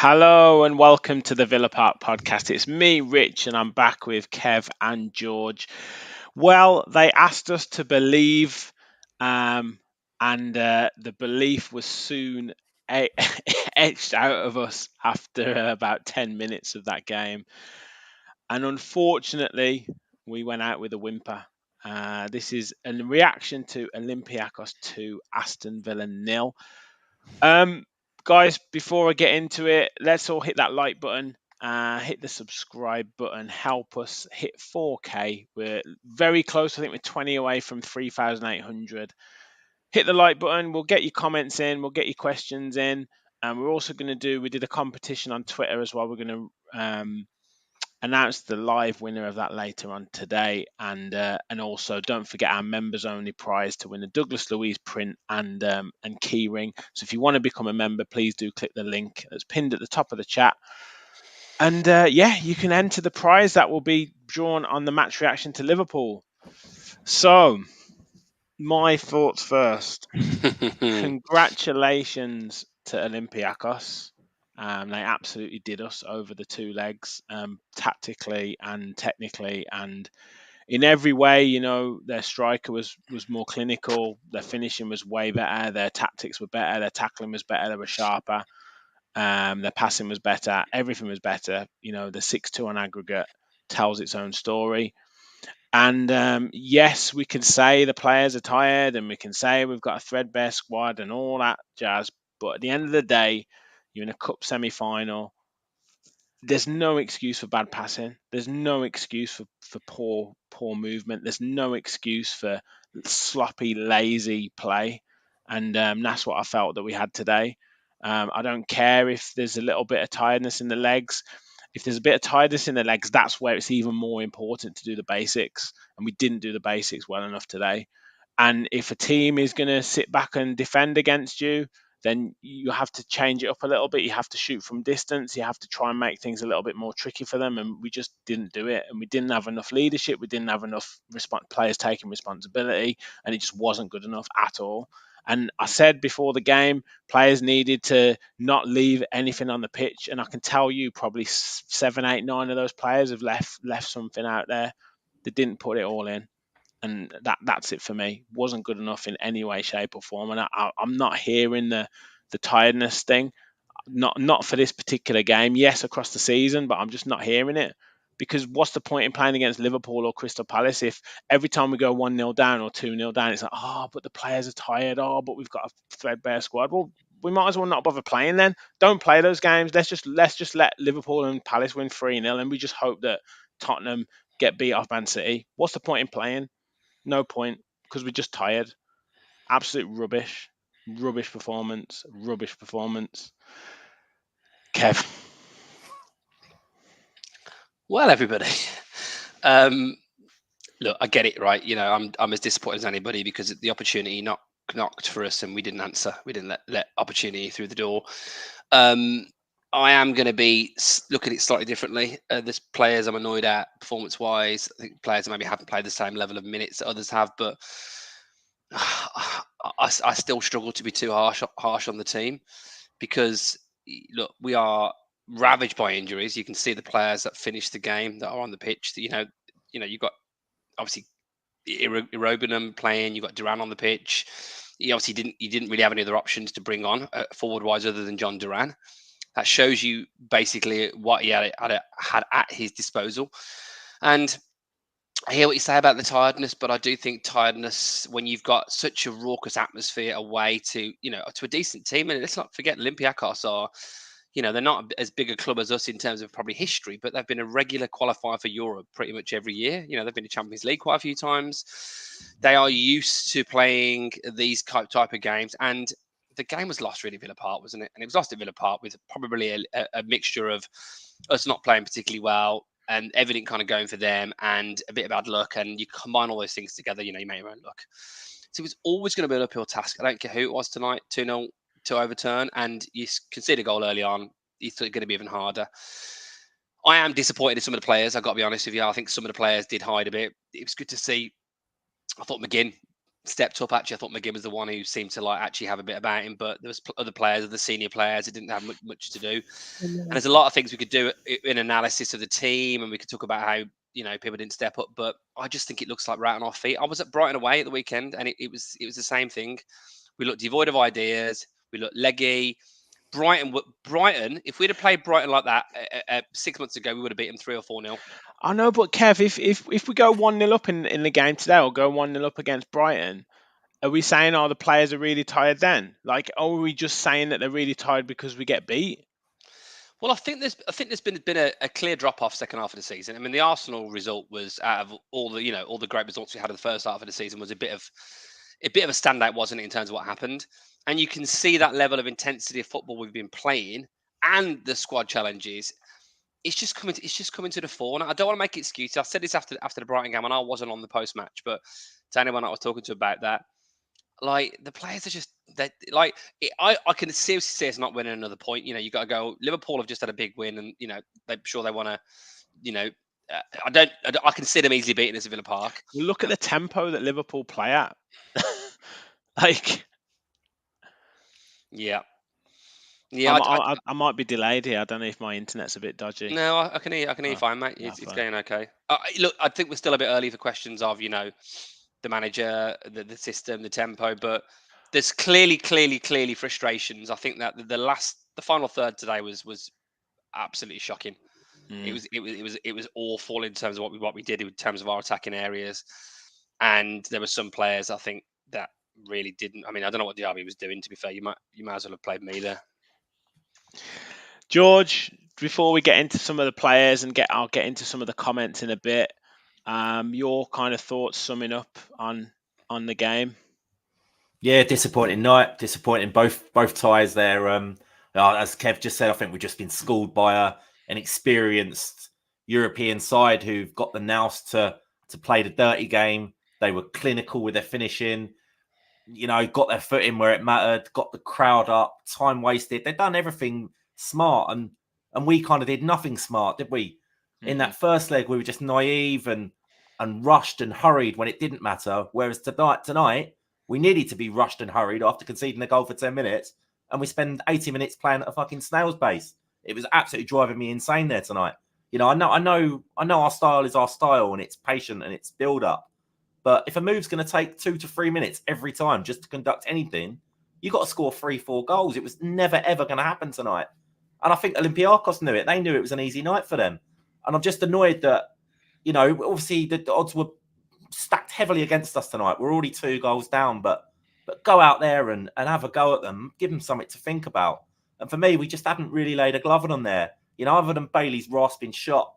Hello and welcome to the Villa Park podcast. It's me, Rich, and I'm back with Kev and George. Well, they asked us to believe, and the belief was soon etched out of us after about 10 minutes of that game. And unfortunately, we went out with a whimper. This is a reaction to Olympiacos 2, Aston Villa 0. Guys, before I get into it, let's all hit that like button, hit the subscribe button, help us hit 4K. We're very close. I think we're 20 away from 3,800. Hit the like button. We'll get your comments in. We'll get your questions in. And we're also going to we did a competition on Twitter as well. We're going to announce the live winner of that later on today, and also don't forget our members only prize to win a Douglas Louise print and key ring. So if you want to become a member, please do click the link that's pinned at the top of the chat, and you can enter the prize that will be drawn on the match reaction to Liverpool. So my thoughts first. Congratulations to Olympiacos. They absolutely did us over the two legs, tactically and technically, and in every way. You know, their striker was more clinical, their finishing was way better, their tactics were better, their tackling was better, they were sharper, their passing was better, everything was better. You know, the 6-2 on aggregate tells its own story. And yes, we can say the players are tired, and we can say we've got a threadbare squad and all that jazz. But at the end of the day, you're in a cup semi-final. There's no excuse for bad passing. There's no excuse for poor movement. There's no excuse for sloppy, lazy play. And that's what I felt that we had today. I don't care if there's a little bit of tiredness in the legs. If there's a bit of tiredness in the legs, that's where it's even more important to do the basics. And we didn't do the basics well enough today. And if a team is going to sit back and defend against you, then you have to change it up a little bit. You have to shoot from distance. You have to try and make things a little bit more tricky for them. And we just didn't do it. And we didn't have enough leadership. We didn't have enough players taking responsibility. And it just wasn't good enough at all. And I said before the game, players needed to not leave anything on the pitch. And I can tell you probably 7, 8, 9 of those players have left something out there. They didn't put it all in. And that's it for me. Wasn't good enough in any way, shape, or form. And I'm not hearing the tiredness thing. Not for this particular game. Yes, across the season, but I'm just not hearing it. Because what's the point in playing against Liverpool or Crystal Palace if every time we go 1-0 down or 2-0 down, it's like, but the players are tired. But we've got a threadbare squad. Well, we might as well not bother playing then. Don't play those games. Let's just let Liverpool and Palace win 3-0, and we just hope that Tottenham get beat off Man City. What's the point in playing? No point, because we're just tired. Absolute rubbish. Rubbish performance. Kev. Well, everybody, look, I get it, right? You know, I'm as disappointed as anybody because the opportunity knocked for us and we didn't answer. We didn't let opportunity through the door. I am going to be looking at it slightly differently. There's players I'm annoyed at performance-wise. I think players maybe haven't played the same level of minutes that others have, but I still struggle to be too harsh on the team because, look, we are ravaged by injuries. You can see the players that finished the game that are on the pitch. You know, you've got obviously Irobinum playing. You've got Duran on the pitch. You didn't really have any other options to bring on forward-wise other than John Duran. That shows you basically what he had at his disposal. And I hear what you say about the tiredness, but I do think tiredness when you've got such a raucous atmosphere away to a decent team. And let's not forget, Olympiacos are, they're not as big a club as us in terms of probably history, but they've been a regular qualifier for Europe pretty much every year. They've been to Champions League quite a few times. They are used to playing these type of games. And the game was lost really at Villa Park, wasn't it? And it was lost at Villa Park with probably a mixture of us not playing particularly well and everything kind of going for them and a bit of bad luck. And you combine all those things together, you make your own luck. So it was always going to be an uphill task. I don't care who it was tonight, 2-0 to overturn. And you concede a goal early on, it's going to be even harder. I am disappointed in some of the players. I've got to be honest with you. I think some of the players did hide a bit. It was good to see. I thought McGinn stepped up. Actually, I thought McGinn was the one who seemed to like actually have a bit about him, but there was other players, the senior players, that didn't have much to do. And there's a lot of things we could do in analysis of the team, and we could talk about how people didn't step up. But I just think it looks like right on our feet. I was at Brighton away at the weekend, and it was the same thing. We looked devoid of ideas. We looked leggy. Brighton. If we'd have played Brighton like that 6 months ago, we would have beat them 3 or 4-0. I know, but Kev, if we go 1-0 up in the game today, or go 1-0 up against Brighton, are we saying the players are really tired then? Like, are we just saying that they're really tired because we get beat? Well, I think there's been a clear drop off second half of the season. I mean, the Arsenal result was, out of all the great results we had in the first half of the season, was a bit of a standout, wasn't it, in terms of what happened? And you can see that level of intensity of football we've been playing and the squad challenges. It's just coming to the fore. And I don't want to make excuses. I said this after the Brighton game, and I wasn't on the post match, but to anyone I was talking to about that, like, the players are just like I can seriously say it's not winning another point. You got to go. Liverpool have just had a big win, and they're sure they want to. I can see them easily beating us at Villa Park. Well, look at the tempo that Liverpool play at. Like, yeah. I might be delayed here. I don't know if my internet's a bit dodgy. No, I can hear you fine, mate. It's going okay. Look, I think we're still a bit early for questions of the manager, the system, the tempo, but there's clearly frustrations. I think that the final third today was absolutely shocking. It was awful in terms of what we did in terms of our attacking areas, and there were some players I think that really didn't. I mean, I don't know what Diaby was doing. To be fair, you might as well have played me there. George, before we get into some of the players and I'll get into some of the comments in a bit. Your kind of thoughts summing up on the game? Yeah, disappointing night. Disappointing both ties there. As Kev just said, I think we've just been schooled by an experienced European side who've got the nous to play the dirty game. They were clinical with their finishing. Got their foot in where it mattered. Got the crowd up. Time wasted. They've done everything smart, and we kind of did nothing smart, did we? Mm-hmm. In that first leg, we were just naive and rushed and hurried when it didn't matter. Whereas tonight, we needed to be rushed and hurried after conceding a goal for 10 minutes, and we spend 80 minutes playing at a fucking snail's pace. It was absolutely driving me insane there tonight. I know our style is our style, and it's patient and it's build up. But if a move's going to take 2 to 3 minutes every time just to conduct anything, you got to score 3-4 goals. It was never ever going to happen tonight. And I think Olympiacos knew it. They knew it was an easy night for them. And I'm just annoyed that, obviously the odds were stacked heavily against us tonight. We're already 2 goals down, but go out there and have a go at them, give them something to think about. And for me, we just haven't really laid a glove on there. Other than Bailey's rasping shot,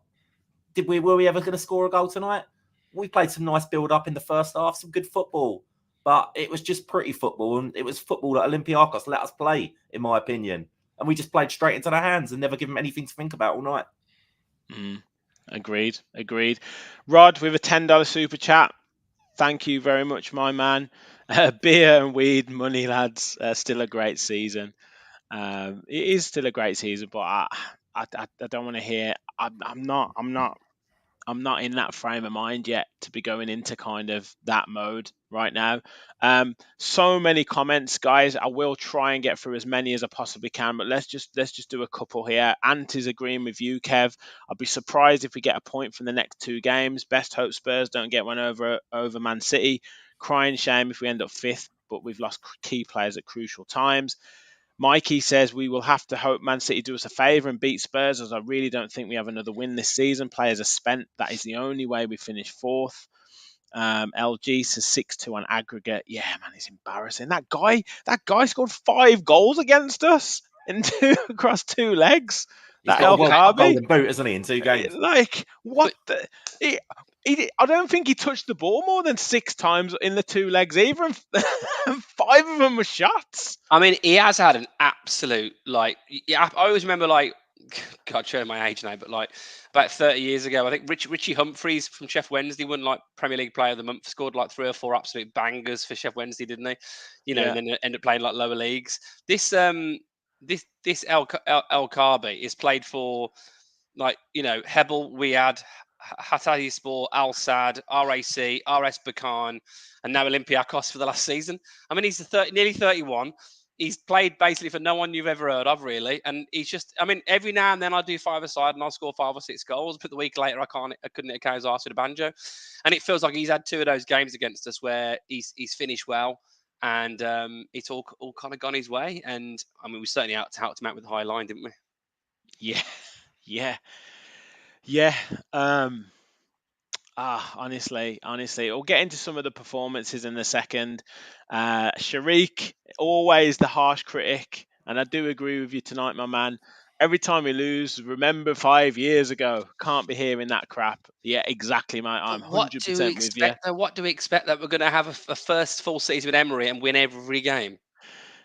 were we ever going to score a goal tonight? We played some nice build-up in the first half, some good football. But it was just pretty football, and it was football that Olympiacos let us play, in my opinion. And we just played straight into their hands and never give them anything to think about all night. Agreed. Rod, with a $10 super chat. Thank you very much, my man. Beer and weed money, lads. Still a great season. It is still a great season, but I don't want to hear. I'm not in that frame of mind yet to be going into kind of that mode right now. So many comments, guys. I will try and get through as many as I possibly can, but let's just do a couple here. Ant is agreeing with you, Kev. I'd be surprised if we get a point from the next 2 games. Best hope Spurs don't get one over Man City. Crying shame if we end up 5th, but we've lost key players at crucial times. Mikey says we will have to hope Man City do us a favour and beat Spurs, as I really don't think we have another win this season. Players are spent. That is the only way we finish 4th. LG says 6-2 on aggregate. Yeah, man, it's embarrassing. That guy scored 5 goals against us across 2 legs. He's got a golden boot, isn't he, in 2 games? Like, what the... I don't think he touched the ball more than 6 times in the 2 legs either, and 5 of them were shots. I mean, he has had an absolute, I always remember, God, showing my age now, but about 30 years ago, I think Richie Humphreys from Sheff Wednesday won Premier League Player of the Month, scored 3 or 4 absolute bangers for Sheff Wednesday, didn't they? And then ended up playing lower leagues. This El Karbi is played for Hebel, Riyadh, Hatayspor, Al Sadd, RAC, RS Bakan, and now Olympiacos for the last season. I mean, he's nearly 31. He's played basically for no one you've ever heard of, really. And he's just, I mean, every now and then I do 5-a-side and I'll score 5 or 6 goals, but the week later I couldn't hit K's arse with a banjo. And it feels like he's had 2 of those games against us where he's finished well, and it's all kind of gone his way. And I mean, we certainly helped him out with the high line, didn't we? Yeah. Honestly, we'll get into some of the performances in a second. Sharik, always the harsh critic, and I do agree with you tonight, my man. Every time we lose, remember 5 years ago. Can't be hearing that crap. Yeah, exactly, mate. I'm 100% with you. What do we expect, that we're going to have a first full season with Emery and win every game?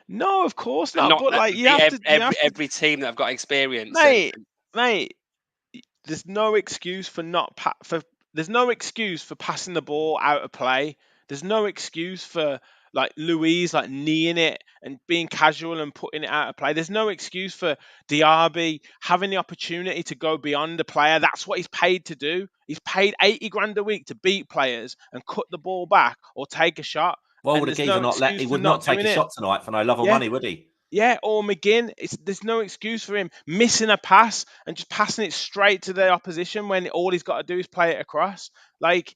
No, of course And not. But like, you have to, every team that have got experience, mate. There's no excuse for there's no excuse for passing the ball out of play. There's no excuse for like Louise like kneeing it and being casual and putting it out of play. There's no excuse for Diaby having the opportunity to go beyond the player. That's what he's paid to do. He's paid 80 grand a week to beat players and cut the ball back or take a shot. Well, would a geezer he would not take a shot tonight for no love or money, would he? Yeah, or McGinn. There's no excuse for him missing a pass and just passing it straight to the opposition when all he's got to do is play it across. Like,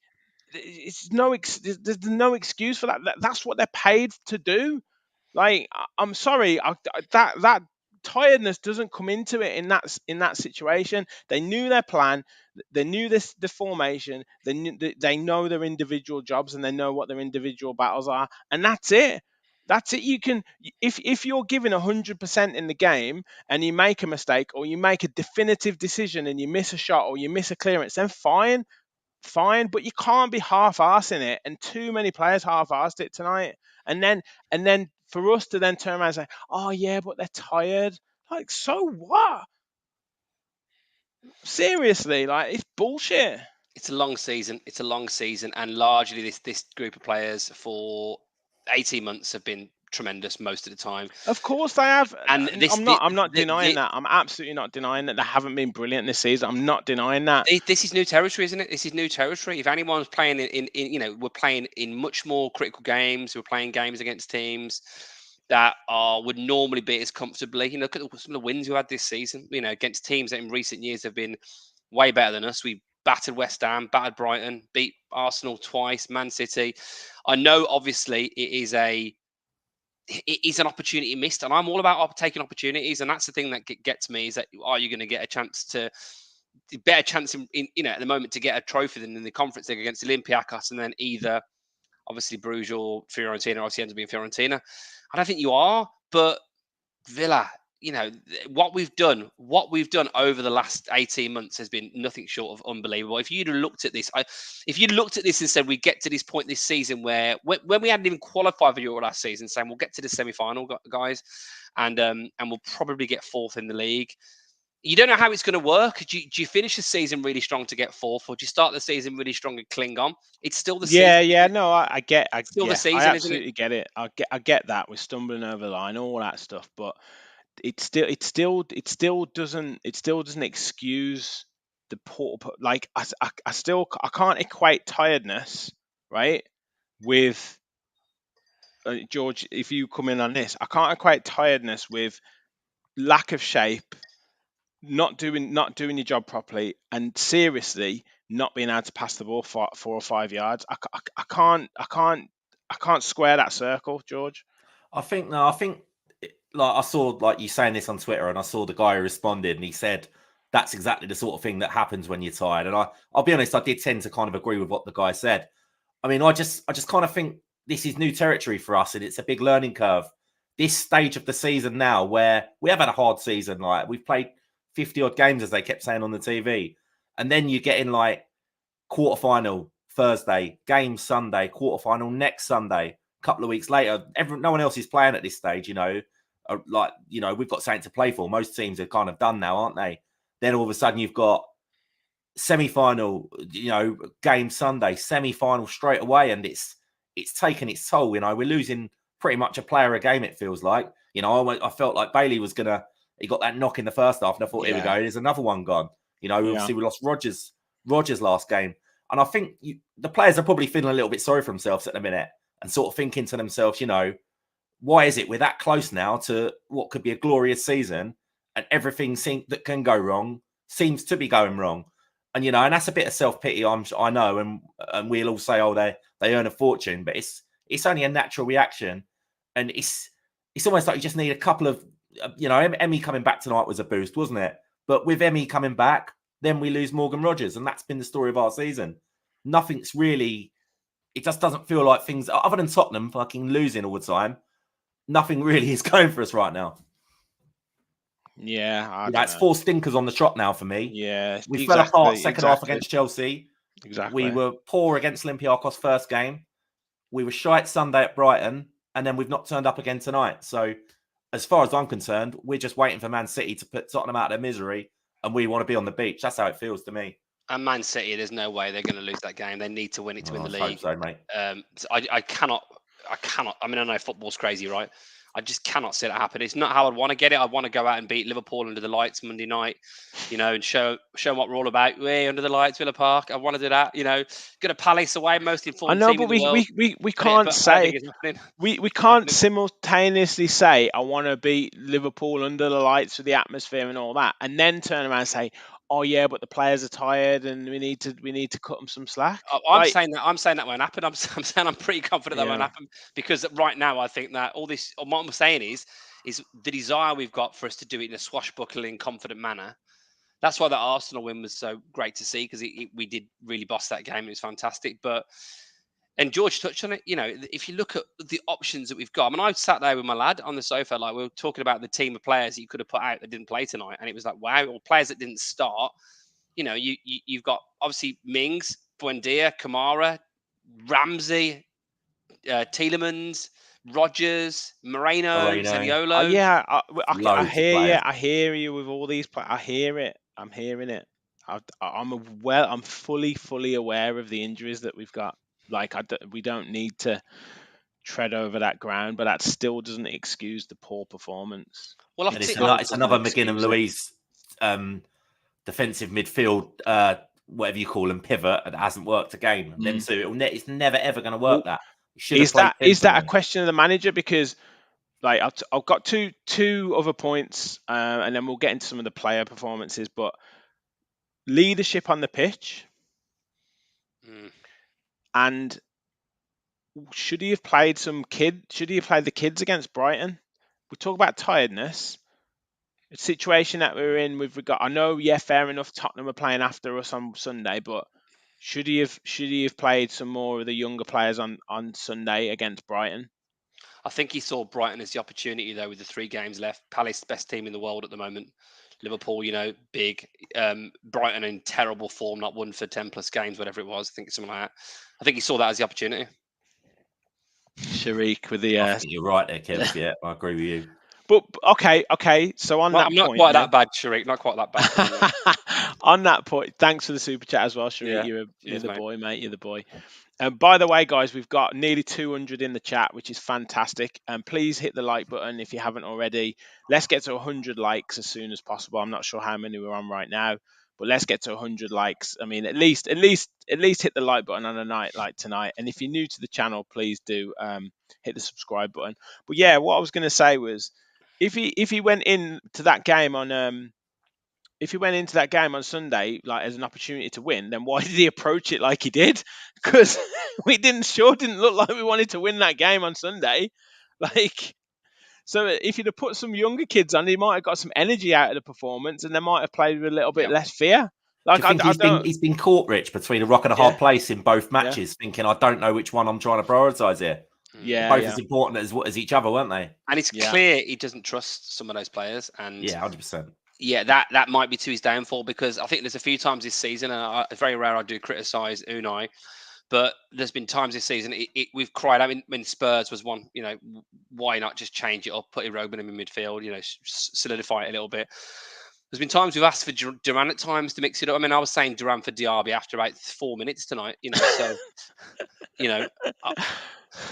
there's no excuse for that. That's what they're paid to do. Like, I'm sorry, that tiredness doesn't come into it in that situation. They knew their plan. They knew the formation. They know their individual jobs and they know what their individual battles are, and that's it. That's it. You can, if you're giving 100% in the game and you make a mistake or you make a definitive decision and you miss a shot or you miss a clearance, then fine. But you can't be half-arsing it. And too many players half-arsed it tonight. And then for us to then turn around and say, "Oh yeah, but they're tired." Like, so what? Seriously, like, it's bullshit. It's a long season. And largely this group of players for 18 months have been tremendous most of the time. Of course they have, and I'm not denying that. I'm absolutely not denying that they haven't been brilliant this season. I'm not denying that. This is new territory, isn't it? This is new territory. If anyone's playing we're playing in much more critical games. We're playing games against teams that would normally beat us comfortably. Look at some of the wins we had this season. Against teams that in recent years have been way better than us. We battered West Ham, battered Brighton, beat Arsenal twice, Man City. I know, obviously, it is an opportunity missed, and I'm all about taking opportunities. And that's the thing that gets me, is that are you going to get a better chance in at the moment to get a trophy than in the Conference League against Olympiacos, and then either obviously Bruges or Fiorentina. Obviously ends up being Fiorentina. I don't think you are, but Villa, what we've done over the last 18 months has been nothing short of unbelievable. If you'd looked at this and said we get to this point this season where when we hadn't even qualified for Euro last season, saying we'll get to the semi-final, guys, and we'll probably get fourth in the league. You don't know how it's going to work. Do you finish the season really strong to get fourth, or do you start the season really strong and cling on? It's still the season. Yeah. No, I get. The season, I absolutely get it. I get that. We're stumbling over the line, all that stuff, but it still doesn't excuse the poor. Like, I can't equate tiredness, right, with George. If you come in on this, I can't equate tiredness with lack of shape, not doing your job properly, and seriously not being able to pass the ball 4 or 5 yards. I can't square that circle, George. I think like I saw like you saying this on Twitter, and I saw the guy who responded, and he said that's exactly the sort of thing that happens when you're tired. And I'll be honest, I did tend to kind of agree with what the guy said. I mean, I just kind of think this is new territory for us, and it's a big learning curve. This stage of the season now, where we have had a hard season, like we've played 50 odd games, as they kept saying on the TV, and then you get in like quarterfinal Thursday, game Sunday, quarterfinal next Sunday. A couple of weeks later, no one else is playing at this stage. We've got something to play for. Most teams are kind of done now, aren't they? Then all of a sudden you've got semi-final, game Sunday, semi-final straight away, and it's taken its toll. We're losing pretty much a player a game, it feels like. I felt like Bailey was he got that knock in the first half, and I thought, here we go, there's another one gone. Obviously we lost Rodgers Rodgers last game. And I think the players are probably feeling a little bit sorry for themselves at the minute and sort of thinking to themselves, why is it we're that close now to what could be a glorious season and everything that can go wrong seems to be going wrong? And, and that's a bit of self-pity, I know, and we'll all say, oh, they earn a fortune, but it's only a natural reaction. And it's almost like you just need a couple of, Emmy coming back tonight was a boost, wasn't it? But with Emmy coming back, then we lose Morgan Rodgers, and that's been the story of our season. Nothing's really, it just doesn't feel like things, other than Tottenham fucking losing all the time, nothing really is going for us right now. Yeah, it's 4 stinkers on the trot now for me. Yeah, we fell apart second half against Chelsea. Exactly. We were poor against Olympiacos first game. We were shite Sunday at Brighton, and then we've not turned up again tonight. So, as far as I'm concerned, we're just waiting for Man City to put Tottenham out of their misery, and we want to be on the beach. That's how it feels to me. And Man City, there's no way they're going to lose that game. They need to win it to win the league. I hope so, mate. I cannot. I mean, I know football's crazy, right? I just cannot see that happen. It's not how I'd want to get it. I want to go out and beat Liverpool under the lights Monday night, and show them what we're all about. Way under the lights, Villa Park. I want to do that. Go to Palace away, most informed team in the world. we can't say we can't simultaneously say I want to beat Liverpool under the lights with the atmosphere and all that, and then turn around and say, oh yeah, but the players are tired and we need to cut them some slack. I'm saying that won't happen. I'm saying I'm pretty confident that won't happen, because right now I think that all this, what I'm saying is the desire we've got for us to do it in a swashbuckling, confident manner. That's why that Arsenal win was so great to see, because we did really boss that game. It was fantastic. And George touched on it. If you look at the options that we've got, I mean, I sat there with my lad on the sofa, like we were talking about the team of players that you could have put out that didn't play tonight, and it was like, wow, or players that didn't start. You've got obviously Mings, Buendia, Kamara, Ramsey, Tielemans, Rodgers, Moreno. Zaniolo. Yeah, I hear you. I hear you with all these players. I hear it. I'm hearing it. I'm fully aware of the injuries that we've got. Like, we don't need to tread over that ground, but that still doesn't excuse the poor performance. Well, it's another McGinn-Louise defensive midfield, whatever you call them, pivot that hasn't worked a game. Them two, it's never ever going to work. Is that a question of the manager? Because like I've got two other points, and then we'll get into some of the player performances. But leadership on the pitch, and should he have played Should he have played the kids against Brighton? We talk about tiredness. The situation that we're in with regard, I know, fair enough. Tottenham are playing after us on Sunday, but should he have played some more of the younger players on Sunday against Brighton? I think he saw Brighton as the opportunity, though, with the 3 games left. Palace, best team in the world at the moment. Liverpool, big. Brighton in terrible form, not won for 10 plus games, whatever it was. I think it's something like that. I think he saw that as the opportunity. Sharik with the. I think you're right there, Kev. Yeah, I agree with you. But okay. So on that I'm not point, quite that bad, Sharik. Not quite that bad. On that point, thanks for the super chat as well, Sharik. Yeah. You're the boy, mate. You're the boy. By the way, guys, we've got nearly 200 in the chat, which is fantastic. And please hit the like button if you haven't already. Let's get to 100 likes as soon as possible. I'm not sure how many we're on right now, but let's get to 100 likes. I mean, at least hit the like button on a night like tonight. And if you're new to the channel, please do hit the subscribe button. But yeah, what I was going to say was, if he went into that game on Sunday, like, as an opportunity to win, then why did he approach it like he did? Because we didn't look like we wanted to win that game on Sunday. Like, so if you'd have put some younger kids on, he might have got some energy out of the performance, and they might have played with a little bit less fear. Like, he's been caught, Rich, between a rock and a hard place in both matches, thinking, I don't know which one I'm trying to prioritise here. Both as important as each other, weren't they? And it's clear he doesn't trust some of those players. And 100%. Yeah, that might be to his downfall, because I think there's a few times this season, and it's very rare I do criticise Unai, but there's been times this season we've cried out when Spurs was one. Why not just change it up, put Iroben in midfield, solidify it a little bit. There's been times we've asked for Duran at times to mix it up. I mean, I was saying Duran for Diaby after about 4 minutes tonight. So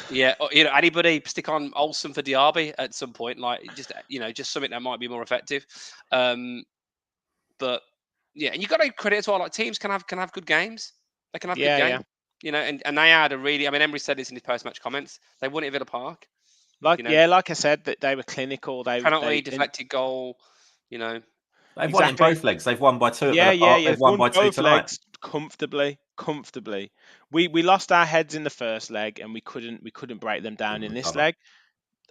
anybody stick on Olsen for Diaby at some point, like just something that might be more effective. But Yeah, and you got to credit as well. Like teams can have good games. They can have good Yeah, games. yeah. You know, and they had a really. I mean, Emery said this in his post-match comments. They won it at Villa Park. Like You know, like I said, that they were clinical. penalty, deflected goal. You know, They've won in exactly. both legs. They've won by 2 at Yeah, Villa yeah, Park. yeah. They've They've won won by 2 both tonight. legs comfortably. We lost our heads in the first leg, and we couldn't break them down in this Recover. leg.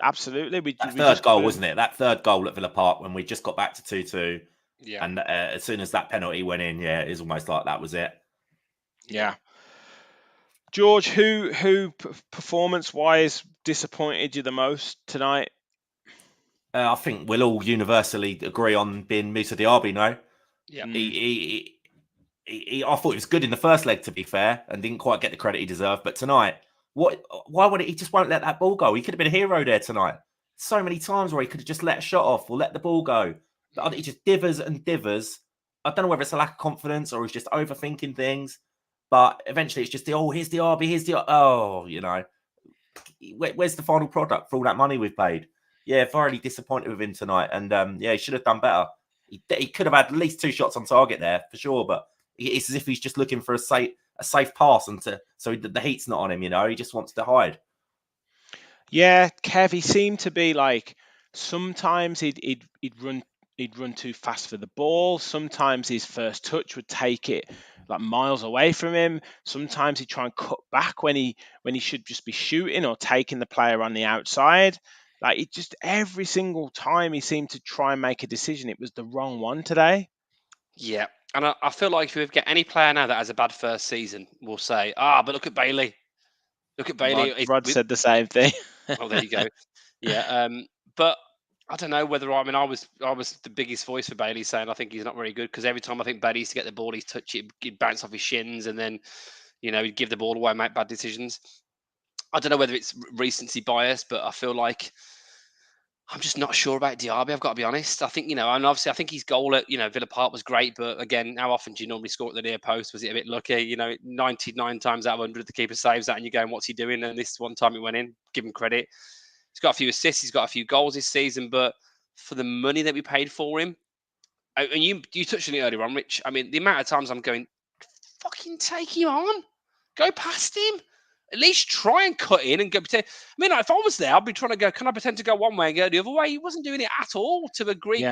Absolutely, That we third just goal, couldn't. wasn't it? That third goal at Villa Park when we just got back to 2-2. yeah. And as soon as that penalty went in, it was almost like that was it. Yeah. George, who performance wise disappointed you the most tonight? I think we'll all universally agree on being Moussa Diaby. No, Yeah. I thought he was good in the first leg, to be fair, and didn't quite get the credit he deserved. But tonight, why would he just won't let that ball go? He could have been a hero there tonight. So many times where he could have just let a shot off or let the ball go. But he just divers and divers. I don't know whether it's a lack of confidence or he's just overthinking things. But eventually it's just here's the RB, here's the where's the final product for all that money we've paid? Yeah, thoroughly disappointed with him tonight. And he should have done better. He could have had at least 2 shots on target there for sure, but it's as if he's just looking for a safe pass so the heat's not on him. He just wants to hide. Yeah, Kev, he seemed to be like sometimes he'd run too fast for the ball. Sometimes his first touch would take it like miles away from him. Sometimes he'd try and cut back when he should just be shooting or taking the player on the outside. Like it just every single time he seemed to try and make a decision, it was the wrong one today. Yeah. And I feel like if we get any player now that has a bad first season, we'll say, but look at Bailey. Look at Bailey. Rod said the same thing. Oh, there you go. Yeah. But I don't know whether I was the biggest voice for Bailey saying I think he's not very good because every time I think Bailey used to get the ball, he'd touch it, he'd bounce off his shins, and then he'd give the ball away, and make bad decisions. I don't know whether it's recency bias, but I feel like I'm just not sure about Diaby. I've got to be honest. I think, and obviously I think his goal at, Villa Park was great, but again, how often do you normally score at the near post? Was it a bit lucky? 99 times out of 100, the keeper saves that and you're going, what's he doing? And this one time it went in, give him credit. He's got a few assists, he's got a few goals this season, but for the money that we paid for him, and you touched on it earlier on, Rich. I mean, the amount of times I'm going, fucking take him on. Go past him. At least try and cut in and go. I mean, if I was there, I'd be trying to go, can I pretend to go one way and go the other way? He wasn't doing it at all to a Greek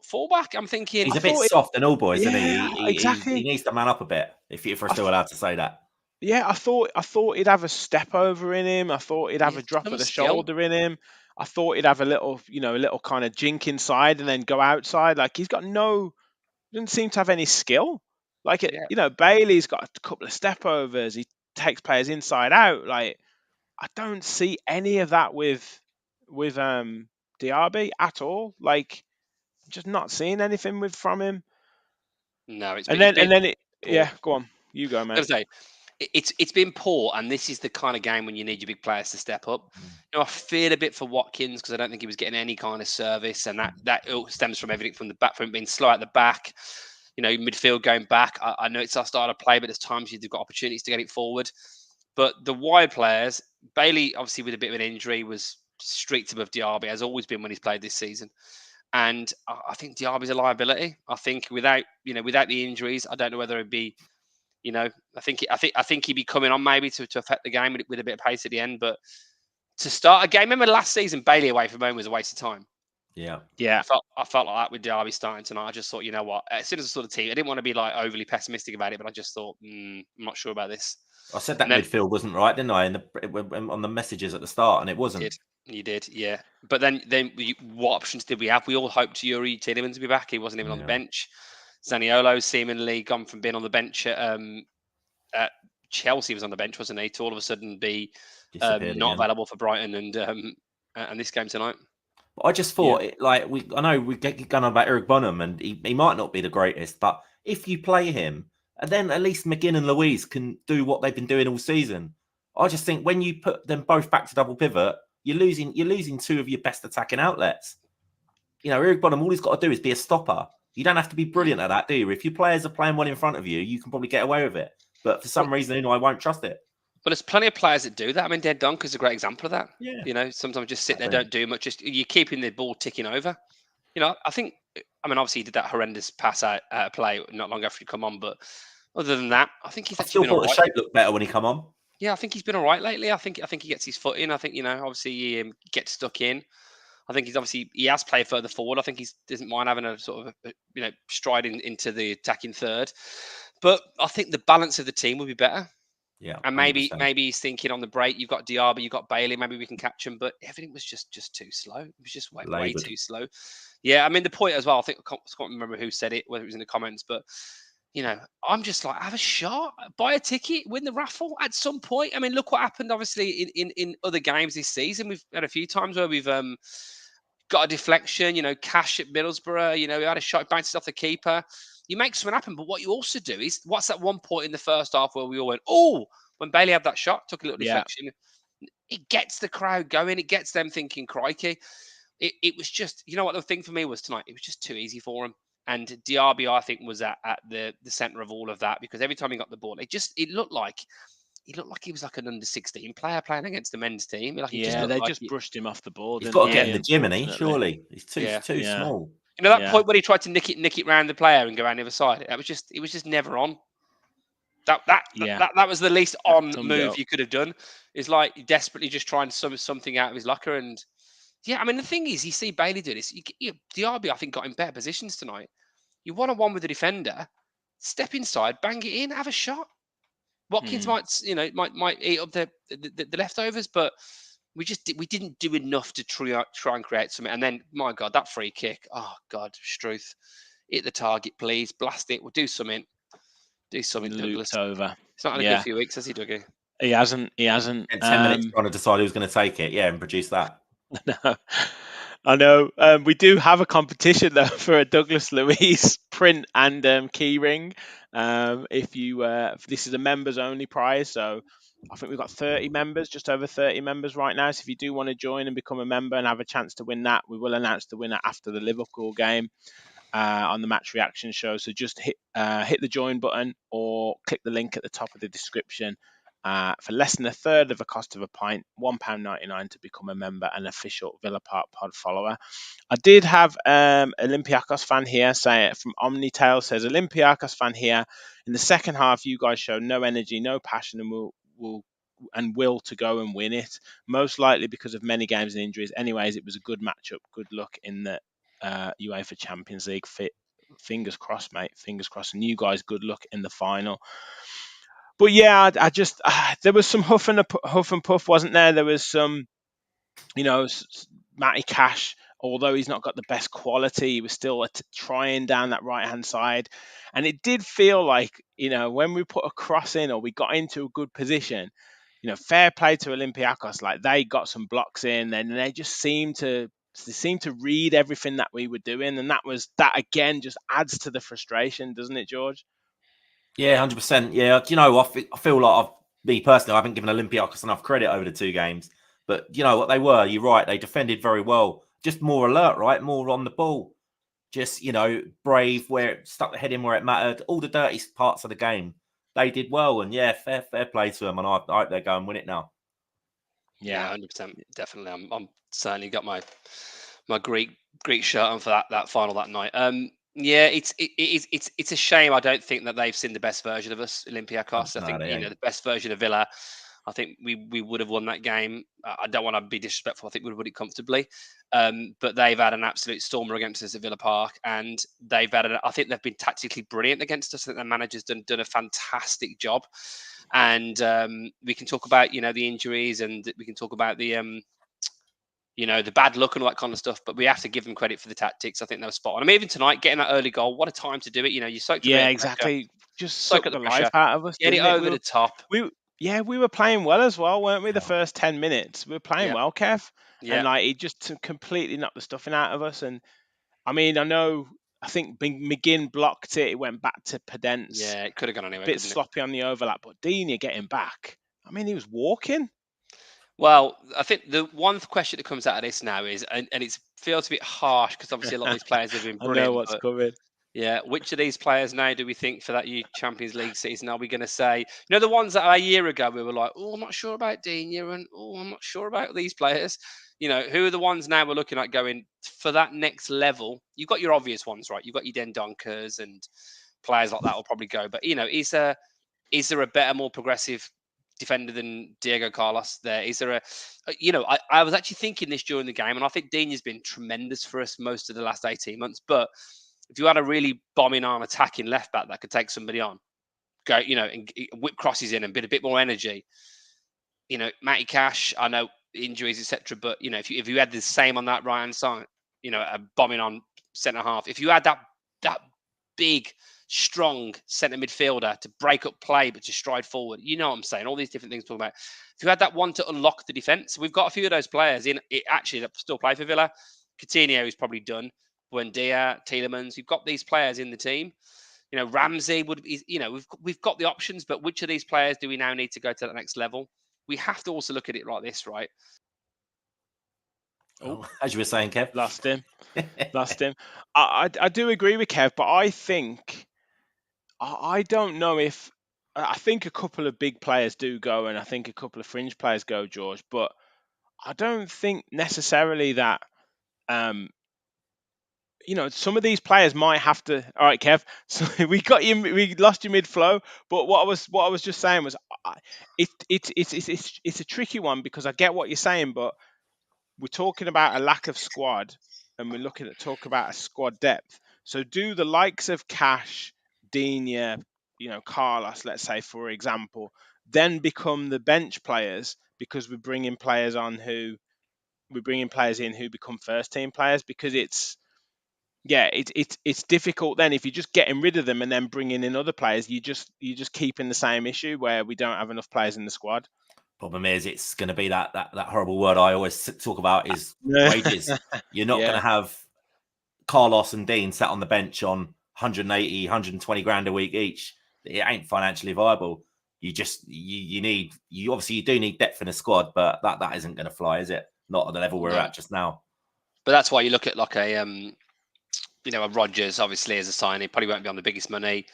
fullback. I'm thinking... He's a bit soft and all boys, isn't Yeah, he? exactly. He needs to man up a bit, if we're still allowed to say that. Yeah, I thought he'd have a step over in him. I thought he'd have a drop of the shoulder in him. I thought he'd have a little kind of jink inside and then go outside. Like he's got doesn't seem to have any skill. Like Bailey's got a couple of step overs. He takes players inside out. Like I don't see any of that with Diaby at all. Like just not seeing anything from him. No, it's and been then poor. go on, you go, mate. I was gonna say, it's been poor, and this is the kind of game when you need your big players to step up. I feel a bit for Watkins because I don't think he was getting any kind of service, and that stems from everything from the back, from being slow at the back. Midfield going back. I know it's our style of play, but there's times you've got opportunities to get it forward. But the wide players, Bailey, obviously with a bit of an injury, was streaked above Diaby, has always been when he's played this season. And I think Diaby's a liability. I think without the injuries, I don't know whether it'd be, I think he'd be coming on maybe to affect the game with a bit of pace at the end. But to start a game, remember last season, Bailey away from home was a waste of time. Yeah. I felt like that with Diaby starting tonight. I just thought, you know what? As soon as I saw the team, I didn't want to be like overly pessimistic about it, but I just thought, I'm not sure about this. I said that midfield wasn't right, didn't I? On the messages at the start, and it wasn't. You did, yeah. But then what options did we have? We all hoped Yuri Tielemans to be back. He wasn't even on the bench. Zaniolo seemingly gone from being on the bench at Chelsea, was on the bench, wasn't he? To all of a sudden be not available for Brighton and this game tonight. But I just thought, I know we get going on about Eric Bonham, and he might not be the greatest, but if you play him, and then at least McGinn and Louise can do what they've been doing all season. I just think when you put them both back to double pivot, you're losing 2 of your best attacking outlets. Eric Bonham, all he's got to do is be a stopper. You don't have to be brilliant at that, do you? If your players are playing well in front of you, you can probably get away with it. But for some reason, I won't trust it. But there's plenty of players that do that. I mean, Dead Donker's a great example of that. Yeah. Sometimes just sit there, don't do much. Just you're keeping the ball ticking over. I think I mean, obviously he did that horrendous pass out play not long after he come on, but other than that, I think he's I actually still been all thought the right. shape looked better when he come on. Yeah, I think he's been all right lately. I think he gets his foot in. I think obviously he gets stuck in. I think he has played further forward. I think he doesn't mind having a sort of stride into the attacking third. But I think the balance of the team will be better. Yeah, And 100%. maybe he's thinking on the break, you've got Diarby, you've got Bailey, maybe we can catch him. But everything was just too slow. It was just way Laboured. too slow. Yeah, I mean the point as well. I think I can't remember who said it, whether it was in the comments, but I'm just like, have a shot, buy a ticket, win the raffle at some point. I mean, look what happened. Obviously, in other games this season, we've had a few times where we've got a deflection. Cash at Middlesbrough. We had a shot, bounced off the keeper. You make something happen, but what you also do is, what's that one point in the first half where we all went, oh, when Bailey had that shot, took a little deflection. It gets the crowd going. It gets them thinking, crikey. It was just, what the thing for me was tonight, it was just too easy for him. And Diarby, I think, was at the center of all of that, because every time he got the ball, it looked like he was like an under 16 player playing against the men's team. Like, they just brushed him off the board. He's got to didn't get they, in the gym, and unfortunately? surely he's too small. That point when he tried to nick it round the player and go around the other side, it was just never on. That was the least on move you could have done. It's like desperately just trying to sum something out of his locker. And yeah, I mean, the thing is, you see Bailey do this. Diarby, I think, got in better positions tonight. You 1-on-1 with the defender, step inside, bang it in, have a shot. Watkins might eat up the leftovers, but we didn't do enough to try and create something. And then, my God, that free kick. Oh God, Struth, hit the target, please, blast it. We'll do something. Do something, Douglas. Over. It's not had a good few weeks, has he, Dougie? He hasn't. In 10 minutes trying to decide who's going to take it, and produce that. No, I know. We do have a competition though for a Douglas Luiz print and key ring. If this is a members only prize, so I think we've got 30 members, just over 30 members right now. So if you do want to join and become a member and have a chance to win that, we will announce the winner after the Liverpool game on the match reaction show. So just hit the join button or click the link at the top of the description. For less than a third of the cost of a pint, £1.99 to become a member and official Villa Park Pod follower. I did have Olympiacos fan here say it from Omnitail, says Olympiacos fan here. In the second half, you guys showed no energy, no passion, and will to go and win it. Most likely because of many games and injuries. Anyways, it was a good matchup. Good luck in the UEFA Champions League. Fingers crossed, mate. Fingers crossed. And you guys, good luck in the final. But yeah, I just there was some huff and puff, wasn't there? There was some, Matty Cash, although he's not got the best quality, he was still trying down that right hand side, and it did feel like, when we put a cross in or we got into a good position, fair play to Olympiacos, like they got some blocks in, and they just seemed to read everything that we were doing, and that again just adds to the frustration, doesn't it, George? Yeah, 100%. Yeah, I feel like me personally, I haven't given Olympiacos enough credit over the two games. But you know what they were? You're right. They defended very well. Just more alert, right? More on the ball. Just, brave, where it stuck the head in where it mattered. All the dirty parts of the game, they did well. And yeah, fair play to them. And I hope they go and win it now. Yeah, 100%. Definitely. I'm certainly got my Greek shirt on for that final that night. Yeah, it's a shame. I don't think that they've seen the best version of us, Olympiacos. I think the best version of Villa. I think we would have won that game. I don't want to be disrespectful. I think we would have won it comfortably. But they've had an absolute stormer against us at Villa Park, and I think they've been tactically brilliant against us. I think their manager's done a fantastic job. And we can talk about the injuries, and we can talk about the the bad luck and all that kind of stuff, but we have to give them credit for the tactics. I think they were spot on. I mean, even tonight, getting that early goal, what a time to do it. You soaked exactly. Just soak the life out of us. Get it over the top. We were playing well as well, weren't we? The first 10 minutes, we were playing well, Kev. Yeah. And he just completely knocked the stuffing out of us. And I mean, I think McGinn blocked it. It went back to Podence. Yeah, it could have gone anywhere. A bit sloppy on the overlap, but Digne getting back. I mean, he was walking. Well, I think the one question that comes out of this now is, and it feels a bit harsh because obviously a lot of these players have been brilliant. I know what's coming. Yeah, which of these players now do we think for that Champions League season are we going to say? The ones that a year ago we were like, oh, I'm not sure about Digne, and oh, I'm not sure about these players. Who are the ones now we're looking at going for that next level? You've got your obvious ones, right? You've got your Den Donkers and players like that will probably go. But is there a better, more progressive defender than Diego Carlos there? Is there I was actually thinking this during the game, and I think Digne's been tremendous for us most of the last 18 months, but if you had a really bombing on attacking left back that could take somebody on, go, and whip crosses in and a bit more energy, Matty Cash, I know injuries, etc. But if you had the same on that right hand side, a bombing on centre half, if you had that big, strong centre midfielder to break up play but to stride forward, you know what I'm saying? All these different things to talk about. If you had that one to unlock the defence, we've got a few of those players in it actually that still play for Villa. Coutinho is probably done. Buendia, Tielemans, we've got these players in the team. Ramsey would be, we've got the options, but which of these players do we now need to go to that next level? We have to also look at it like this, right? Oh, as you were saying, Kev. Lost him. I do agree with Kev, but I think, I don't know if, I think a couple of big players do go, and I think a couple of fringe players go, George, but I don't think necessarily that, some of these players might have to. All right, Kev. So we lost you mid flow. But what I was just saying was, it's a tricky one, because I get what you're saying, but we're talking about a lack of squad, and we're looking at talk about a squad depth. So do the likes of Cash, Digne, Carlos, let's say for example, then become the bench players, because we're bringing players in who become first team players, because it's difficult then if you're just getting rid of them and then bringing in other players. You're just keeping the same issue where we don't have enough players in the squad. Problem is, it's going to be that horrible word I always talk about is wages. You're not going to have Carlos and Dean sat on the bench on 180, 120 grand a week each. It ain't financially viable. You just you obviously do need depth in a squad, but that isn't going to fly, is it? Not at the level we're at just now. But that's why you look at like a Rodgers, obviously, as a signing, probably won't be on the biggest money.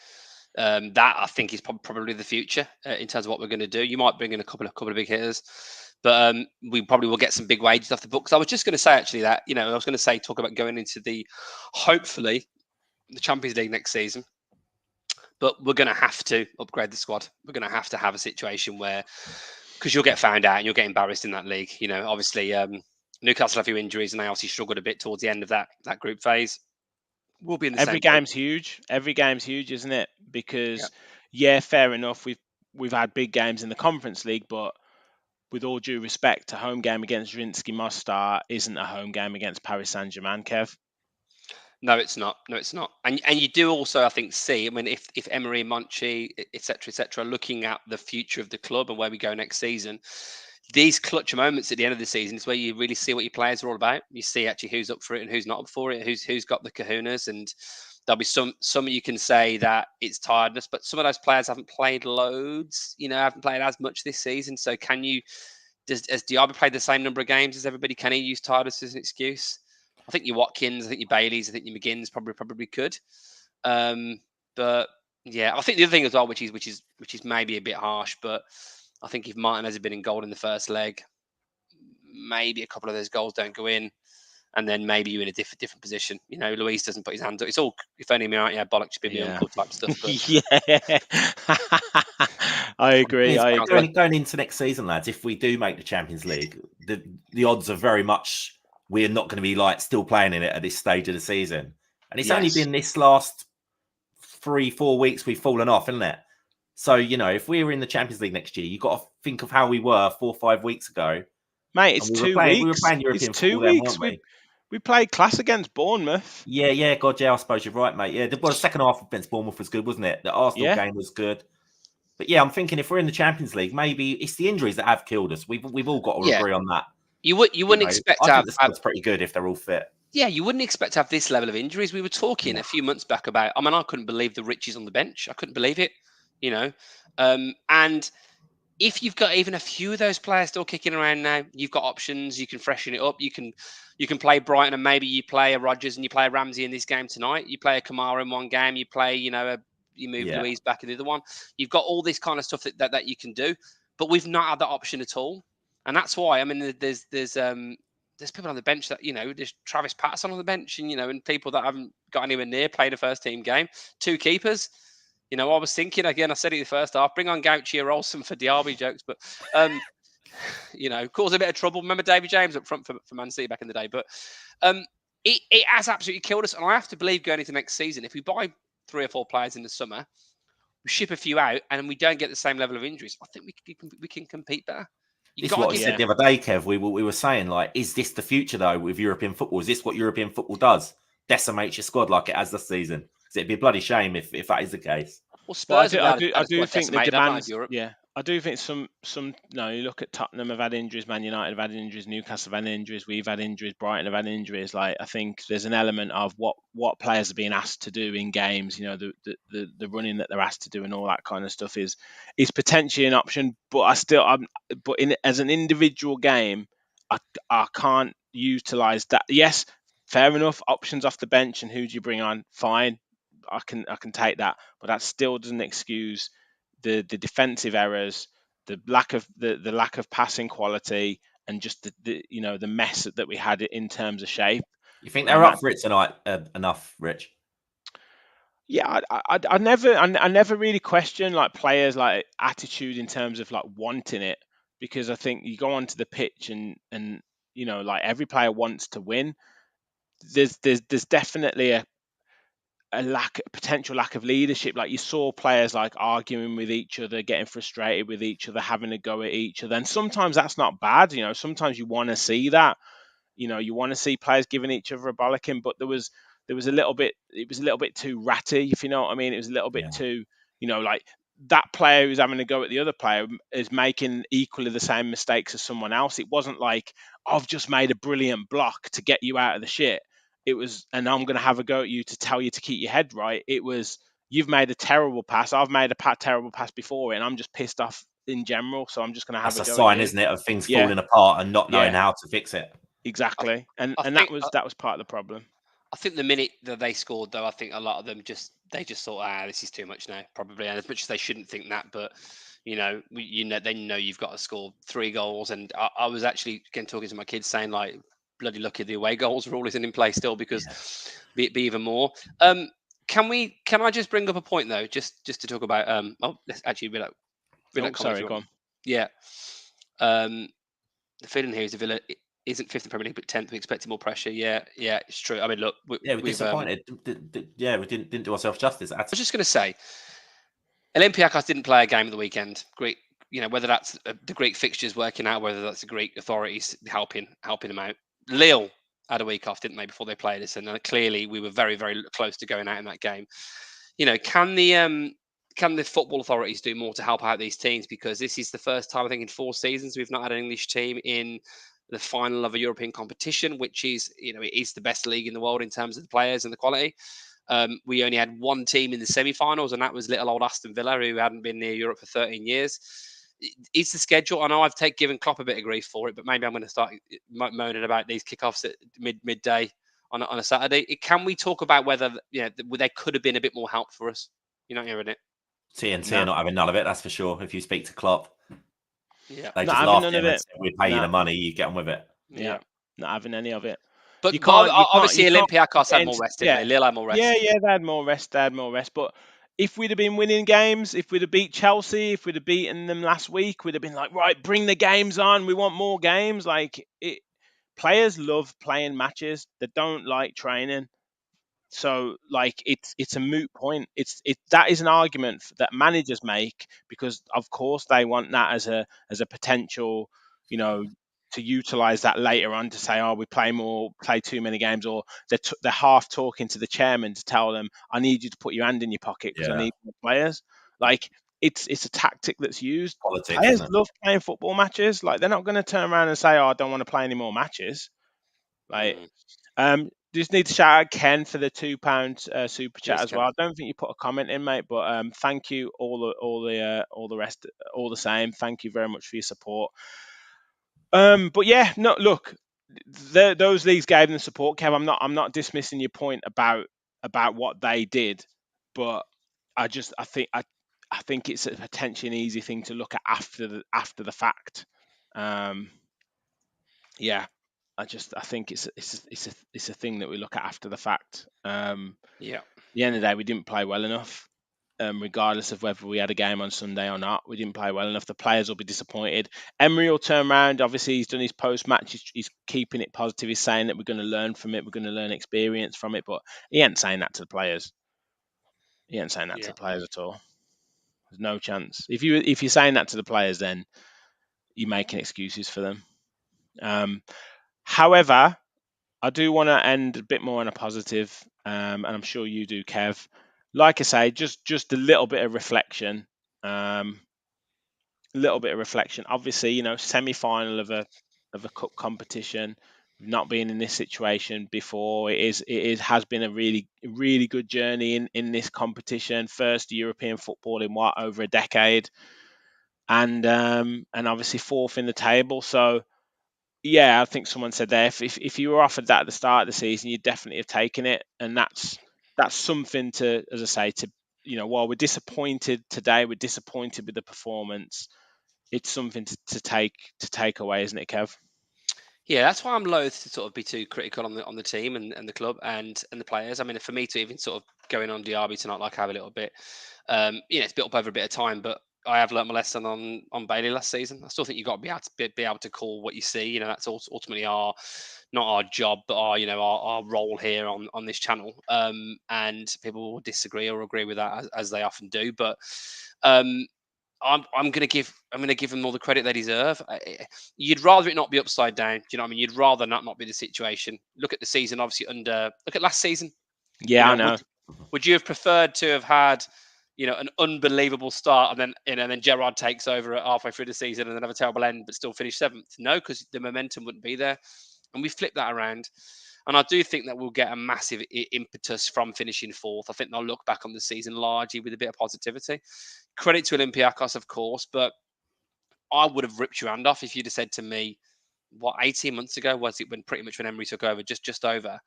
That I think is probably the future in terms of what we're going to do. You might bring in a couple of big hitters, but we probably will get some big wages off the books. I was just going to say actually that I was going to say talk about going into hopefully the Champions League next season, but we're going to have to upgrade the squad. We're going to have a situation where, because you'll get found out and you'll get embarrassed in that league. Obviously Newcastle have a few injuries and they obviously struggled a bit towards the end of that group phase. We'll be in the Every game's huge. Every game's huge, isn't it? Because fair enough. We've had big games in the Conference League, but with all due respect, a home game against Zrinjski Mostar isn't a home game against Paris Saint-Germain, Kev. No, it's not. And you do also, I think, see. I mean, if Emery, Monchi, etc., are looking at the future of the club and where we go next season, these clutch moments at the end of the season is where you really see what your players are all about. You see actually who's up for it and who's not up for it, who's got the kahunas, and there'll be some you can say that it's tiredness, but some of those players haven't played loads, haven't played as much this season. So has Diaby played the same number of games as everybody? Can he use tiredness as an excuse? I think your Watkins, I think your Baileys, I think your McGinns probably could. But yeah, I think the other thing as well, which is maybe a bit harsh, but I think if Martinez had been in goal in the first leg, maybe a couple of those goals don't go in, and then maybe you're in a different position. Luis doesn't put his hand up. It's all, if only me, bollocks, should be my uncle type stuff. But... yeah, I agree. Going into next season, lads, if we do make the Champions League, the odds are very much we're not going to be still playing in it at this stage of the season, and it's only been this last 3-4 weeks we've fallen off, isn't it? So, if we were in the Champions League next year, you've got to think of how we were 4 or 5 weeks ago. Mate, it's 2 weeks. We were playing European football then, weren't we? We played class against Bournemouth. Yeah, God, I suppose you're right, mate. Yeah, the second half against Bournemouth was good, wasn't it? The Arsenal game was good. But yeah, I'm thinking if we're in the Champions League, maybe it's the injuries that have killed us. We've all got to agree on that. You wouldn't expect to have... the squad's pretty good if they're all fit. Yeah, you wouldn't expect to have this level of injuries. We were talking a few months back about... I couldn't believe the Richies on the bench. I couldn't believe it, And if you've got even a few of those players still kicking around now, you've got options. You can freshen it up. You can play Brighton, and maybe you play a Rodgers and you play a Ramsey in this game tonight. You play a Kamara in one game. You play, you move Louise back in the other one. You've got all this kind of stuff that you can do, but we've not had that option at all, and that's why. I mean, there's people on the bench that there's Travis Patterson on the bench, and people that haven't got anywhere near playing a first team game. 2 keepers. I was thinking again. I said it in the first half. Bring on Gauchi or Olsen for Diaby jokes, but cause a bit of trouble. Remember David James up front for Man City back in the day, but it has absolutely killed us. And I have to believe going into next season, if we buy 3 or 4 players in the summer, we ship a few out, and we don't get the same level of injuries, I think we can compete better. This is what we said the other day, Kev. We were saying, like, is this the future though with European football? Is this what European football does? Decimates your squad like it has this season. It'd be a bloody shame if that is the case. Well, Spurs I do think the demands. Yeah, I do think some. You look at Tottenham have had injuries, Man United have had injuries, Newcastle have had injuries, we've had injuries, Brighton have had injuries. Like, I think there's an element of what players are being asked to do in games. The running that they're asked to do and all that kind of stuff is potentially an option. But as an individual game, I can't utilize that. Yes, fair enough. Options off the bench and who do you bring on? Fine. I can take that, but that still doesn't excuse the defensive errors, the lack of passing quality, and just the mess that we had in terms of shape. You think they're up for it tonight enough, Rich? Yeah, I never really question like players' like attitude in terms of like wanting it, because I think you go onto the pitch and like every player wants to win. There's definitely a potential lack of leadership. Like, you saw players like arguing with each other, getting frustrated with each other, having a go at each other, and sometimes that's not bad. Sometimes you want to see that. You want to see players giving each other a bollocking, but there was a little bit. It was a little bit too ratty, if you know what I mean. It was a little bit too, like that player who's having a go at the other player is making equally the same mistakes as someone else. It wasn't like, I've just made a brilliant block to get you out of the shit. It was, and I'm going to have a go at you to tell you to keep your head right. It was, you've made a terrible pass. I've made a terrible pass before it, and I'm just pissed off in general. So I'm just going to have a go. That's a sign, isn't it, of things falling apart and not knowing how to fix it. Exactly, and that was part of the problem. I think the minute that they scored, though, I think a lot of them just thought, this is too much now, probably. And as much as they shouldn't think that, but they know you've got to score 3 goals. And I was actually again talking to my kids, saying like, bloody lucky the away goals rule isn't in place still, because be even more. Can I just bring up a point though, just to talk about? Let's actually read out. Sorry, go on. Yeah. The feeling here is the Villa isn't 5th in Premier League, but 10th. We expected more pressure. Yeah, it's true. I mean, look, we're disappointed. We didn't do ourselves justice. I was just going to say, Olympiacos didn't play a game of the weekend. Greek, whether that's the Greek fixtures working out, whether that's the Greek authorities helping them out. Lille had a week off, didn't they, before they played us? And clearly, we were very, very close to going out in that game. Can the football authorities do more to help out these teams? Because this is the first time, I think, in 4 seasons we've not had an English team in the final of a European competition, which is, it is the best league in the world in terms of the players and the quality. We only had 1 team in the semi-finals, and that was little old Aston Villa, who hadn't been near Europe for 13 years. It's the schedule. I know I've given Klopp a bit of grief for it, but maybe I'm going to start moaning about these kickoffs at midday on a Saturday. Can we talk about whether there could have been a bit more help for us? You're not hearing it. TNT are not having none of it, that's for sure. If you speak to Klopp, they just laugh at it and say, we pay you the money, you get on with it. Yeah, not having any of it. But obviously Olympiacos had more rest, didn't they? Lille had more rest. Yeah, they had more rest. But if we'd have been winning games, if we'd have beat Chelsea, if we'd have beaten them last week, we'd have been like, right, bring the games on. We want more games. Like, players love playing matches. They don't like training. So, like, it's a moot point. That is an argument that managers make, because of course they want that as a potential, to utilize that later on to say, we play too many games, or they're half talking to the chairman to tell them, I need you to put your hand in your pocket because I need more players. Like, it's a tactic that's used. Politics, players love playing football matches. Like, they're not going to turn around and say, I don't want to play any more matches. Like, just need to shout out Ken for the £2 super chat Cheers, as Ken. well. I don't think you put a comment in, mate, but thank you all the rest, all the same. Thank you very much for your support. But yeah, no, look, those leagues gave them support, Kev. I'm not dismissing your point about what they did, but I think it's a potentially an easy thing to look at after the fact. Yeah, I think it's a thing that we look at after the fact. Yeah. At the end of the day, we didn't play well enough. Regardless of whether we had a game on Sunday or not, we didn't play well enough. The players will be disappointed. Emery will turn around. Obviously, he's done his post-match. He's keeping it positive. He's saying that we're going to learn from it. We're going to learn experience from it. But he ain't saying that to the players. He ain't saying that to the players at all. There's no chance. If you're saying that to the players, then you're making excuses for them. However, I do want to end a bit more on a positive, and I'm sure you do, Kev. Like I say, just a little bit of reflection. Obviously, semi-final of a cup competition. We've not been in this situation before. Has been a really good journey in this competition. First European football in over a decade, and obviously fourth in the table. So yeah, I think someone said there, if you were offered that at the start of the season, you'd definitely have taken it, and that's something to, as I say, to while we're disappointed today, we're disappointed with the performance. It's something to take away, isn't it, Kev? Yeah, that's why I'm loath to sort of be too critical on the team and the club and the players. I mean, for me to even sort of going on Diaby tonight, like I have a little bit, it's built up over a bit of time, but I have learnt my lesson on Bailey last season. I still think you've got to be able to call what you see. That's ultimately not our job, but our role here on this channel. And people will disagree or agree with that as they often do, but. I'm going to give them all the credit they deserve. You'd rather it not be upside down. Do you know what I mean? You'd rather not be the situation. Look at the season, obviously look at last season. Yeah, I know. Would you have preferred to have had, an unbelievable start and then Gerrard takes over at halfway through the season and then have a terrible end but still finish seventh? No, because the momentum wouldn't be there. And we flipped that around. And I do think that we'll get a massive impetus from finishing fourth. I think they'll look back on the season largely with a bit of positivity. Credit to Olympiacos, of course, but I would have ripped your hand off if you'd have said to me, 18 months ago was it when Emery took over, just over,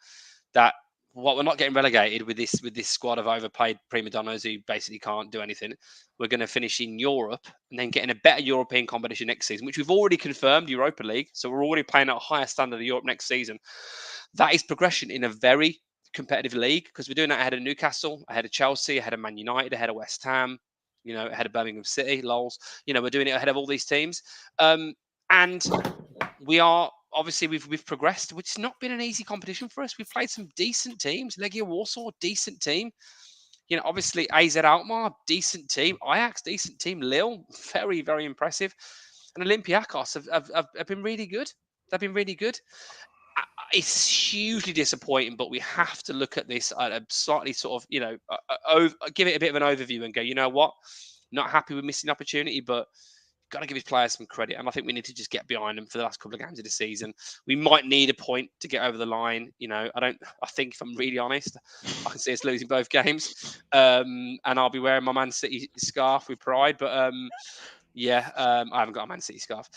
that we're not getting relegated with this squad of overpaid prima donnas who basically can't do anything. We're going to finish in Europe and then getting a better European competition next season, which we've already confirmed, Europa League. So we're already playing at a higher standard of Europe next season. That is progression in a very competitive league because we're doing that ahead of Newcastle, ahead of Chelsea, ahead of Man United, ahead of West Ham, ahead of Birmingham City, Lols. We're doing it ahead of all these teams. And we are, obviously, we've progressed, which has not been an easy competition for us. We've played some decent teams. Legia Warsaw, decent team. Obviously, AZ Alkmaar, decent team. Ajax, decent team. Lille, very, very impressive. And Olympiacos have been really good. They've been really good. It's hugely disappointing, but we have to look at this at a slightly sort of, give it a bit of an overview and go, you know what? Not happy with missing opportunity, but got to give his players some credit. And I think we need to just get behind them for the last couple of games of the season. We might need a point to get over the line. I think if I'm really honest, I can see us losing both games. And I'll be wearing my Man City scarf with pride. But I haven't got a Man City scarf.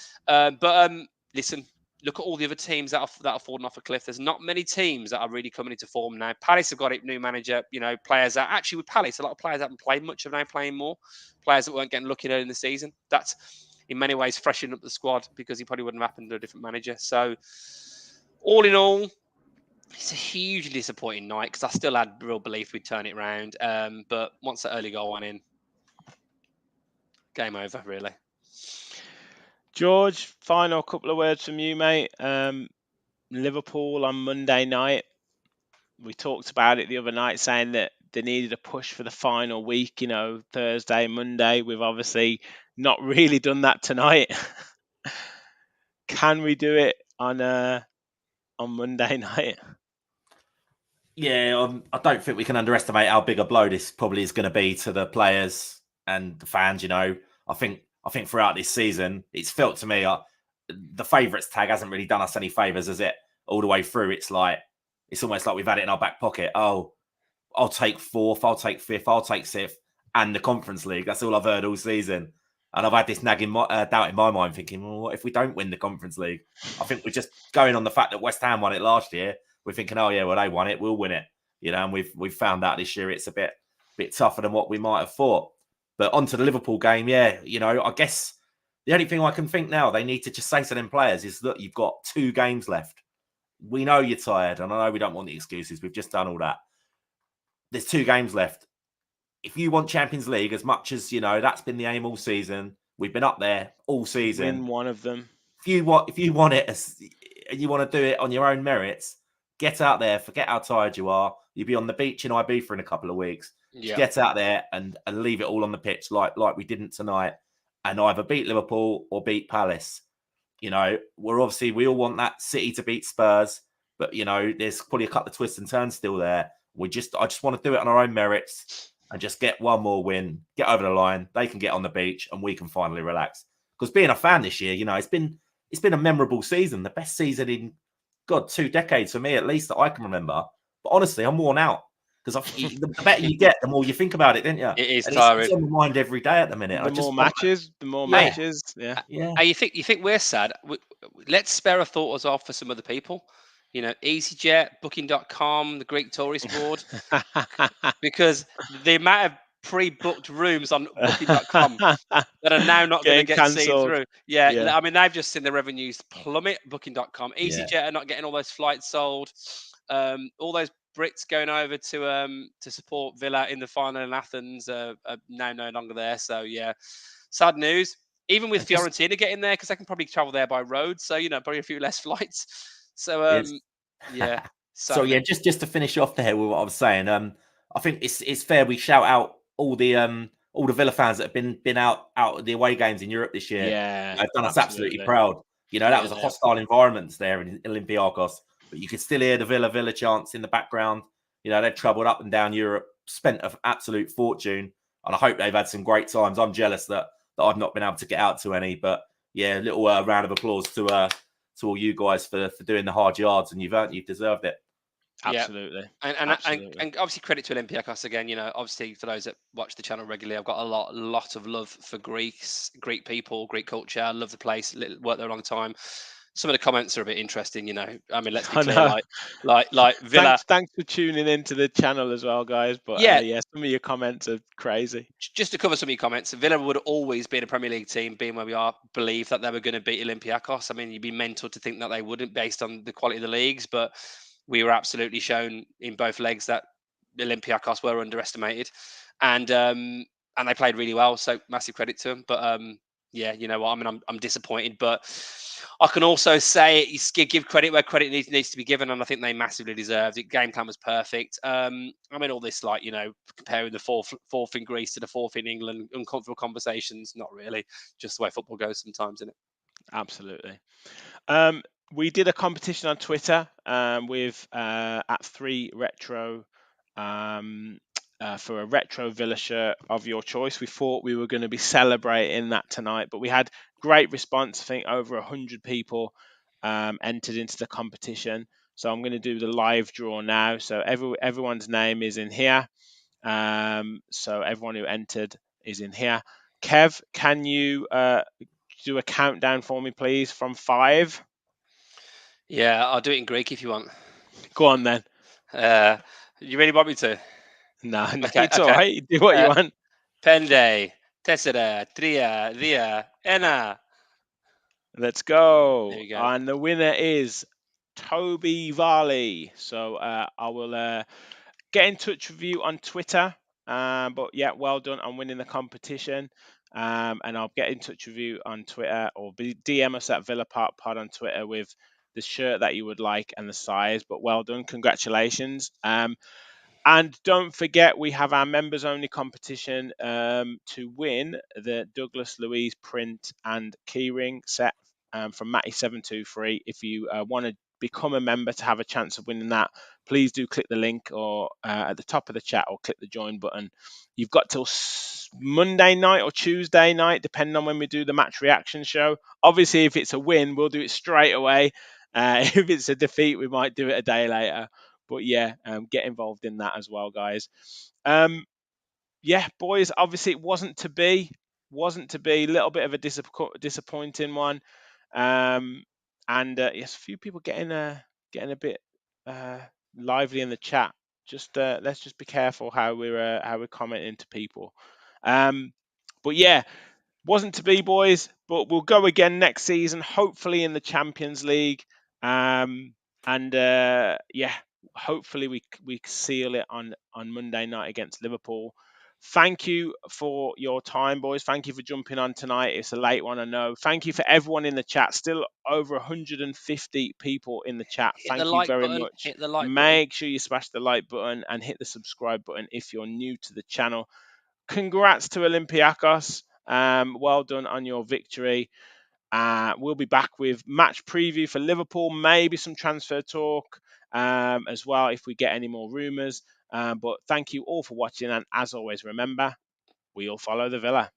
Listen, look at all the other teams that are falling off a cliff. There's not many teams that are really coming into form now. Palace have got a new manager, players that actually with Palace, a lot of players haven't played much, are now playing more. Players that weren't getting lucky early in the season. That's in many ways freshening up the squad because he probably wouldn't have happened to a different manager. So all in all, it's a hugely disappointing night because I still had real belief we'd turn it around. But once that early goal went in, game over, really. George, final couple of words from you, mate. Liverpool on Monday night. We talked about it the other night, saying that they needed a push for the final week, Thursday, Monday. We've obviously not really done that tonight. Can we do it on Monday night? Yeah, I don't think we can underestimate how big a blow this probably is going to be to the players and the fans. I think throughout this season, it's felt to me the favourites tag hasn't really done us any favours, has it? All the way through, it's it's almost like we've had it in our back pocket. Oh, I'll take fourth, I'll take fifth, I'll take sixth, and the Conference League. That's all I've heard all season. And I've had this nagging doubt in my mind, thinking, well, what if we don't win the Conference League? I think we're just going on the fact that West Ham won it last year. We're thinking, oh yeah, well they won it, we'll win it. And we've found out this year it's a bit tougher than what we might have thought. But onto the Liverpool game, yeah, I guess the only thing I can think now they need to just say to them players is, look, you've got 2 games left. We know you're tired, and I know we don't want the excuses. We've just done all that. There's 2 games left. If you want Champions League, as much as that's been the aim all season. We've been up there all season. Win one of them. If you want it, and you want to do it on your own merits, get out there. Forget how tired you are. You'll be on the beach in Ibiza in a couple of weeks. Just get out there and leave it all on the pitch, like we didn't tonight, and either beat Liverpool or beat Palace. We all want that City to beat Spurs, but there's probably a couple of twists and turns still there. I just want to do it on our own merits and just get one more win, get over the line. They can get on the beach and we can finally relax. Because being a fan this year, it's been a memorable season, the best season in 2 decades for me at least that I can remember. But honestly, I'm worn out because the better you get, the more you think about it, don't you? It is tiring. It's on my mind every day at the minute. The more matches. Yeah. You think we're sad? Let's spare a thought as well for some other people. EasyJet, Booking.com, the Greek tourist board, because the amount of pre-booked rooms on Booking.com that are now not going to get seen through. Yeah, I mean, they've just seen the revenues plummet. Booking.com, EasyJet are not getting all those flights sold. All those Brits going over to support Villa in the final in Athens are now no longer there. So yeah, sad news. Even with Fiorentina getting there, because they can probably travel there by road. So probably a few less flights. So yeah. So yeah, just to finish off there with what I was saying, I think it's fair we shout out all the Villa fans that have been out at the away games in Europe this year. Yeah, they've done us absolutely proud. That was a hostile environment there in Olympiacos, but you could still hear the Villa chants in the background. They've travelled up and down Europe, spent an absolute fortune, and I hope they've had some great times. I'm jealous that I've not been able to get out to any, but yeah, a little round of applause to all you guys for doing the hard yards, and you've deserved it. Absolutely. And obviously credit to Olympiacos again. Obviously for those that watch the channel regularly, I've got a lot of love for Greek people, Greek culture. I love the place. Worked there a long time. Some of the comments are a bit interesting. I mean, let's be clear. Like Villa. Thanks for tuning into the channel as well, guys. But some of your comments are crazy. Just to cover some of your comments, Villa would always be a Premier League team, being where we are, believe that they were going to beat Olympiacos. I mean, you'd be mental to think that they wouldn't, based on the quality of the leagues. But we were absolutely shown in both legs that Olympiacos were underestimated, and they played really well. So massive credit to them. But yeah, you know what? I mean, I'm disappointed, but I can also say give credit where credit needs to be given, and I think they massively deserved it. Game plan was perfect. I mean, all this comparing the fourth in Greece to the fourth in England, uncomfortable conversations. Not really, just the way football goes sometimes, isn't it? Absolutely. We did a competition on Twitter with at 3retro for a retro Villa shirt of your choice. We thought we were going to be celebrating that tonight, but we had great response. I think over 100 people entered into the competition. So I'm going to do the live draw now. So everyone's name is in here. So everyone who entered is in here. Kev, can you do a countdown for me, please, from 5? Yeah, I'll do it in Greek if you want. Go on then. You really want me to? No, it's all right. Do what you want. Pende, tessera, tria, dia, ena. Let's go. There you go. And the winner is Toby Varley. So I will get in touch with you on Twitter. But yeah, well done on winning the competition. And I'll get in touch with you on Twitter, or DM us at Villa Park Pod on Twitter with the shirt that you would like and the size. But well done, congratulations. And don't forget, we have our members only competition to win the Douglas Louise print and keyring set from Matty723. If you want to become a member to have a chance of winning that, please do click the link or at the top of the chat, or click the join button. You've got till Monday night or Tuesday night, depending on when we do the match reaction show. Obviously, if it's a win, we'll do it straight away. If it's a defeat, we might do it a day later. But yeah, get involved in that as well, guys. Yeah, boys, obviously it wasn't to be. A little bit of a disappointing one. And yes, a few people getting a bit lively in the chat. Just let's just be careful how we're commenting to people. But yeah, wasn't to be, boys, but we'll go again next season, hopefully in the Champions League. And yeah, hopefully we seal it on Monday night against Liverpool. Thank you for your time, boys. Thank you for jumping on tonight. It's a late one, I know. Thank you for everyone in the chat. Still over 150 people in the chat. Hit the Thank you like very button. much. Hit the like button. Make sure you smash the like button and hit the subscribe button if you're new to the channel. Congrats to Olympiacos. Well done on your victory. We'll be back with match preview for Liverpool, maybe some transfer talk as well if we get any more rumours. But thank you all for watching, and as always, remember, we'll follow the Villa.